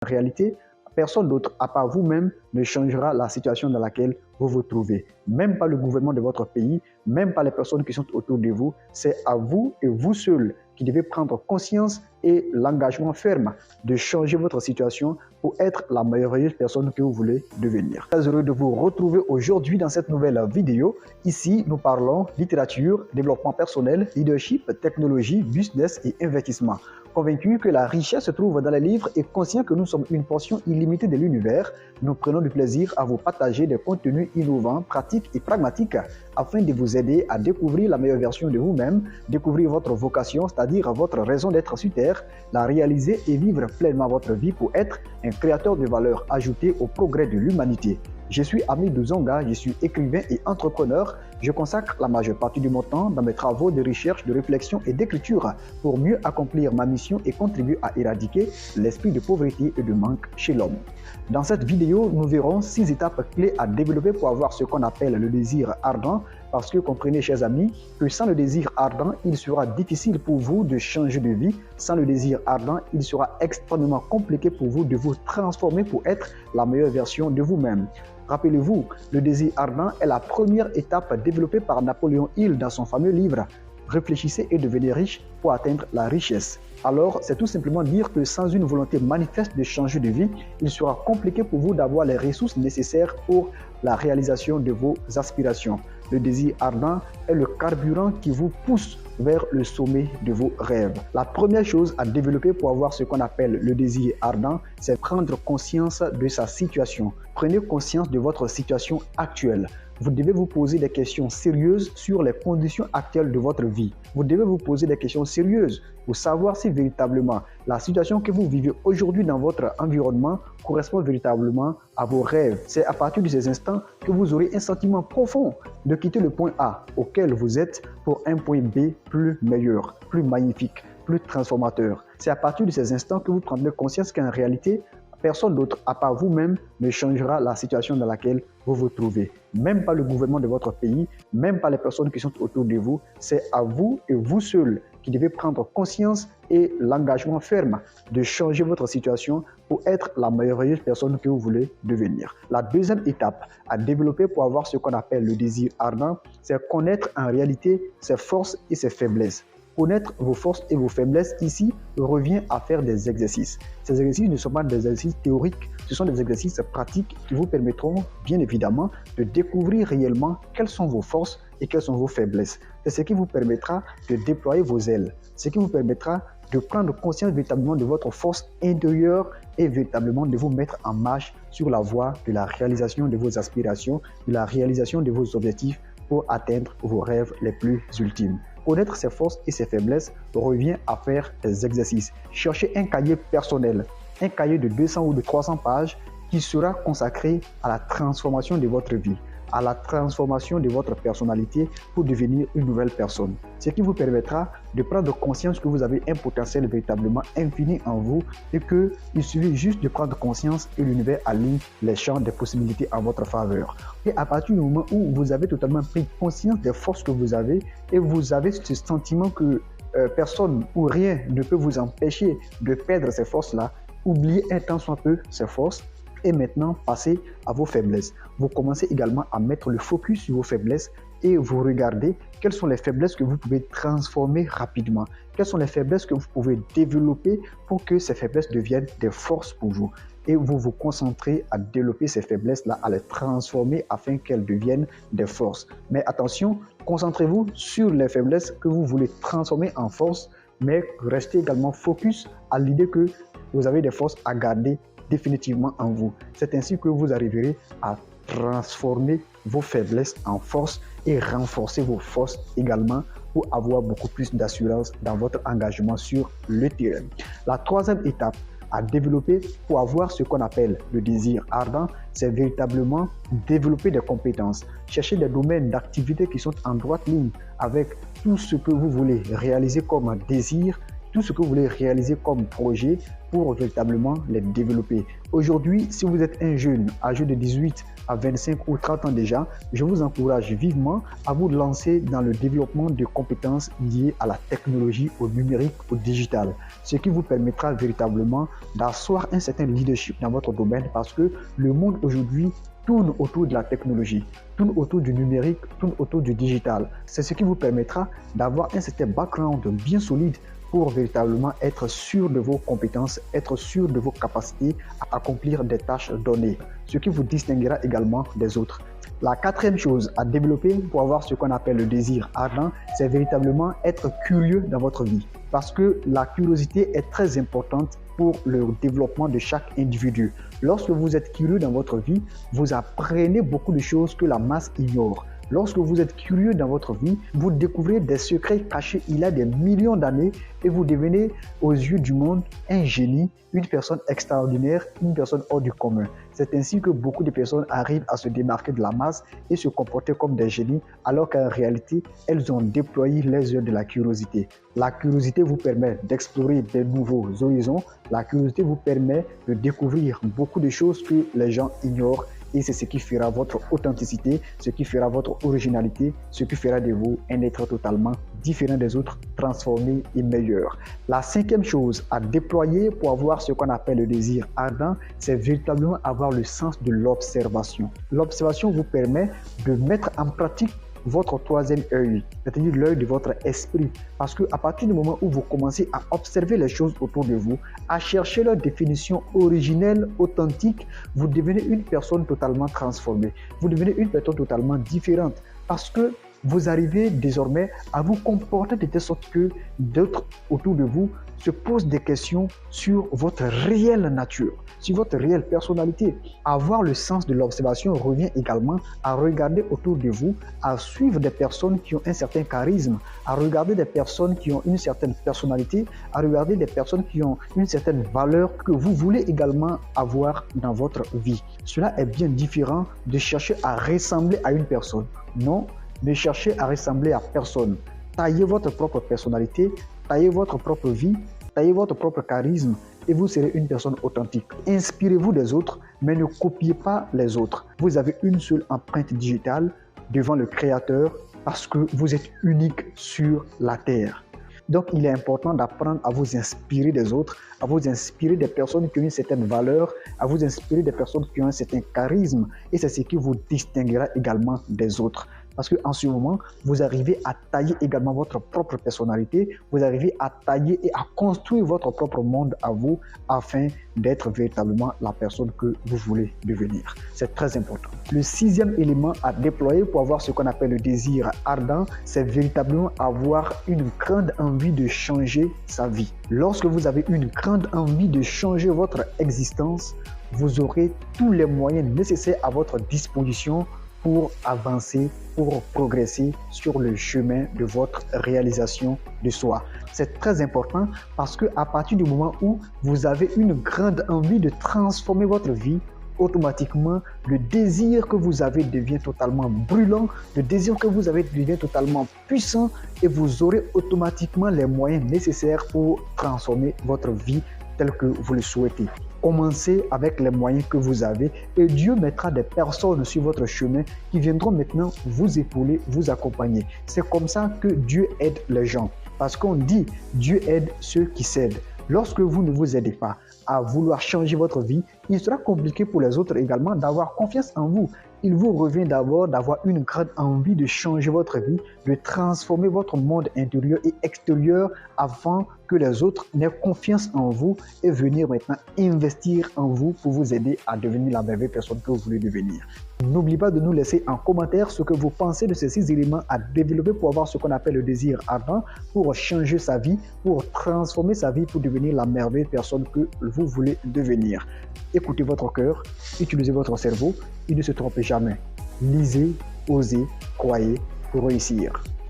En réalité, personne d'autre, à part vous-même, ne changera la situation dans laquelle vous vous trouvez. Même pas le gouvernement de votre pays, même pas les personnes qui sont autour de vous. C'est à vous et vous seul qui devez prendre conscience et l'engagement ferme de changer votre situation pour être la merveilleuse personne que vous voulez devenir. Très heureux de vous retrouver aujourd'hui dans cette nouvelle vidéo. Ici, nous parlons littérature, développement personnel, leadership, technologie, business et investissement. Convaincu que la richesse se trouve dans les livres et conscient que nous sommes une portion illimitée de l'univers, nous prenons du plaisir à vous partager des contenus innovants, pratiques et pragmatiques afin de vous aider à découvrir la meilleure version de vous-même, découvrir votre vocation, c'est-à-dire votre raison d'être sur Terre, la réaliser et vivre pleinement votre vie pour être un créateur de valeur ajoutée au progrès de l'humanité. Je suis Amidou Zonga, je suis écrivain et entrepreneur. Je consacre la majeure partie de mon temps dans mes travaux de recherche, de réflexion et d'écriture pour mieux accomplir ma mission et contribuer à éradiquer l'esprit de pauvreté et de manque chez l'homme. Dans cette vidéo, nous verrons 6 étapes clés à développer pour avoir ce qu'on appelle le désir ardent, parce que comprenez, chers amis, que sans le désir ardent, il sera difficile pour vous de changer de vie. Sans le désir ardent, il sera extrêmement compliqué pour vous de vous transformer pour être la meilleure version de vous-même. Rappelez-vous, le désir ardent est la première étape développée par Napoléon Hill dans son fameux livre « Réfléchissez et devenez riche pour atteindre la richesse ». Alors, c'est tout simplement dire que sans une volonté manifeste de changer de vie, il sera compliqué pour vous d'avoir les ressources nécessaires pour la réalisation de vos aspirations. Le désir ardent est le carburant qui vous pousse vers le sommet de vos rêves. La première chose à développer pour avoir ce qu'on appelle le désir ardent, c'est prendre conscience de sa situation. Prenez conscience de votre situation actuelle. Vous devez vous poser des questions sérieuses sur les conditions actuelles de votre vie. Vous devez vous poser des questions sérieuses pour savoir si véritablement la situation que vous vivez aujourd'hui dans votre environnement correspond véritablement à vos rêves. C'est à partir de ces instants que vous aurez un sentiment profond de quitter le point A auquel vous êtes pour un point B plus meilleur, plus magnifique, plus transformateur. C'est à partir de ces instants que vous prendrez conscience qu'en réalité, personne d'autre, à part vous-même, ne changera la situation dans laquelle vous vous trouvez. Même pas le gouvernement de votre pays, même pas les personnes qui sont autour de vous. C'est à vous et vous seul qui devez prendre conscience et l'engagement ferme de changer votre situation pour être la merveilleuse personne que vous voulez devenir. La deuxième étape à développer pour avoir ce qu'on appelle le désir ardent, c'est connaître en réalité ses forces et ses faiblesses. Connaître vos forces et vos faiblesses ici revient à faire des exercices. Ces exercices ne sont pas des exercices théoriques, ce sont des exercices pratiques qui vous permettront bien évidemment de découvrir réellement quelles sont vos forces et quelles sont vos faiblesses. C'est ce qui vous permettra de déployer vos ailes, ce qui vous permettra de prendre conscience véritablement de votre force intérieure et véritablement de vous mettre en marche sur la voie de la réalisation de vos aspirations, de la réalisation de vos objectifs pour atteindre vos rêves les plus ultimes. Connaître ses forces et ses faiblesses revient à faire des exercices. Cherchez un cahier personnel, un cahier de 200 ou de 300 pages qui sera consacré à la transformation de votre vie, à la transformation de votre personnalité pour devenir une nouvelle personne. Ce qui vous permettra de prendre conscience que vous avez un potentiel véritablement infini en vous et qu'il suffit juste de prendre conscience et l'univers aligne les champs des possibilités en votre faveur. Et à partir du moment où vous avez totalement pris conscience des forces que vous avez et vous avez ce sentiment que personne ou rien ne peut vous empêcher de perdre ces forces-là, oubliez un tant soit peu ces forces. Et maintenant, passez à vos faiblesses. Vous commencez également à mettre le focus sur vos faiblesses et vous regardez quelles sont les faiblesses que vous pouvez transformer rapidement. Quelles sont les faiblesses que vous pouvez développer pour que ces faiblesses deviennent des forces pour vous. Et vous vous concentrez à développer ces faiblesses-là, à les transformer afin qu'elles deviennent des forces. Mais attention, concentrez-vous sur les faiblesses que vous voulez transformer en force, mais restez également focus à l'idée que vous avez des forces à garder définitivement en vous. C'est ainsi que vous arriverez à transformer vos faiblesses en force et renforcer vos forces également pour avoir beaucoup plus d'assurance dans votre engagement sur le terrain. La troisième étape à développer pour avoir ce qu'on appelle le désir ardent, c'est véritablement développer des compétences. Chercher des domaines d'activité qui sont en droite ligne avec tout ce que vous voulez réaliser comme désir tout ce que vous voulez réaliser comme projet pour véritablement les développer. Aujourd'hui, si vous êtes un jeune âgé de 18 à 25 ou 30 ans déjà, je vous encourage vivement à vous lancer dans le développement de compétences liées à la technologie, au numérique, au digital, ce qui vous permettra véritablement d'asseoir un certain leadership dans votre domaine parce que le monde aujourd'hui tourne autour de la technologie, tourne autour du numérique, tourne autour du digital. C'est ce qui vous permettra d'avoir un certain background bien solide pour véritablement être sûr de vos compétences, être sûr de vos capacités à accomplir des tâches données, ce qui vous distinguera également des autres. La quatrième chose à développer pour avoir ce qu'on appelle le désir ardent, c'est véritablement être curieux dans votre vie. Parce que la curiosité est très importante pour le développement de chaque individu. Lorsque vous êtes curieux dans votre vie, vous apprenez beaucoup de choses que la masse ignore. Lorsque vous êtes curieux dans votre vie, vous découvrez des secrets cachés il y a des millions d'années et vous devenez aux yeux du monde un génie, une personne extraordinaire, une personne hors du commun. C'est ainsi que beaucoup de personnes arrivent à se démarquer de la masse et se comporter comme des génies alors qu'en réalité, elles ont déployé les yeux de la curiosité. La curiosité vous permet d'explorer de nouveaux horizons. La curiosité vous permet de découvrir beaucoup de choses que les gens ignorent. Et c'est ce qui fera votre authenticité, ce qui fera votre originalité, ce qui fera de vous un être totalement différent des autres, transformé et meilleur. La cinquième chose à déployer pour avoir ce qu'on appelle le désir ardent, c'est véritablement avoir le sens de l'observation. L'observation vous permet de mettre en pratique votre troisième œil, c'est-à-dire l'œil de votre esprit. Parce qu'à partir du moment où vous commencez à observer les choses autour de vous, à chercher leur définition originelle, authentique, vous devenez une personne totalement transformée. Vous devenez une personne totalement différente. Parce que vous arrivez désormais à vous comporter de telle sorte que d'autres autour de vous se posent des questions sur votre réelle nature, sur votre réelle personnalité. Avoir le sens de l'observation revient également à regarder autour de vous, à suivre des personnes qui ont un certain charisme, à regarder des personnes qui ont une certaine personnalité, à regarder des personnes qui ont une certaine valeur que vous voulez également avoir dans votre vie. Cela est bien différent de chercher à ressembler à une personne. Non, ne cherchez à ressembler à personne. Taillez votre propre personnalité, taillez votre propre vie, taillez votre propre charisme et vous serez une personne authentique. Inspirez-vous des autres, mais ne copiez pas les autres. Vous avez une seule empreinte digitale devant le Créateur parce que vous êtes unique sur la terre. Donc, il est important d'apprendre à vous inspirer des autres, à vous inspirer des personnes qui ont une certaine valeur, à vous inspirer des personnes qui ont un certain charisme et c'est ce qui vous distinguera également des autres. Parce qu'en ce moment, vous arrivez à tailler également votre propre personnalité, vous arrivez à tailler et à construire votre propre monde à vous afin d'être véritablement la personne que vous voulez devenir. C'est très important. Le sixième élément à déployer pour avoir ce qu'on appelle le désir ardent, c'est véritablement avoir une grande envie de changer sa vie. Lorsque vous avez une grande envie de changer votre existence, vous aurez tous les moyens nécessaires à votre disposition pour avancer, pour progresser sur le chemin de votre réalisation de soi. C'est très important parce qu'à partir du moment où vous avez une grande envie de transformer votre vie, automatiquement, le désir que vous avez devient totalement brûlant, le désir que vous avez devient totalement puissant et vous aurez automatiquement les moyens nécessaires pour transformer votre vie telle que vous le souhaitez. Commencez avec les moyens que vous avez et Dieu mettra des personnes sur votre chemin qui viendront maintenant vous épauler, vous accompagner. C'est comme ça que Dieu aide les gens. Parce qu'on dit Dieu aide ceux qui cèdent. Lorsque vous ne vous aidez pas à vouloir changer votre vie, il sera compliqué pour les autres également d'avoir confiance en vous. Il vous revient d'abord d'avoir une grande envie de changer votre vie, de transformer votre monde intérieur et extérieur afin que les autres n'aient confiance en vous et venir maintenant investir en vous pour vous aider à devenir la merveilleuse personne que vous voulez devenir. N'oubliez pas de nous laisser en commentaire ce que vous pensez de ces 6 éléments à développer pour avoir ce qu'on appelle le désir ardent, pour changer sa vie, pour transformer sa vie, pour devenir la merveilleuse personne que vous voulez devenir. Écoutez votre cœur, utilisez votre cerveau et ne se trompez jamais. Lisez, osez, croyez pour réussir.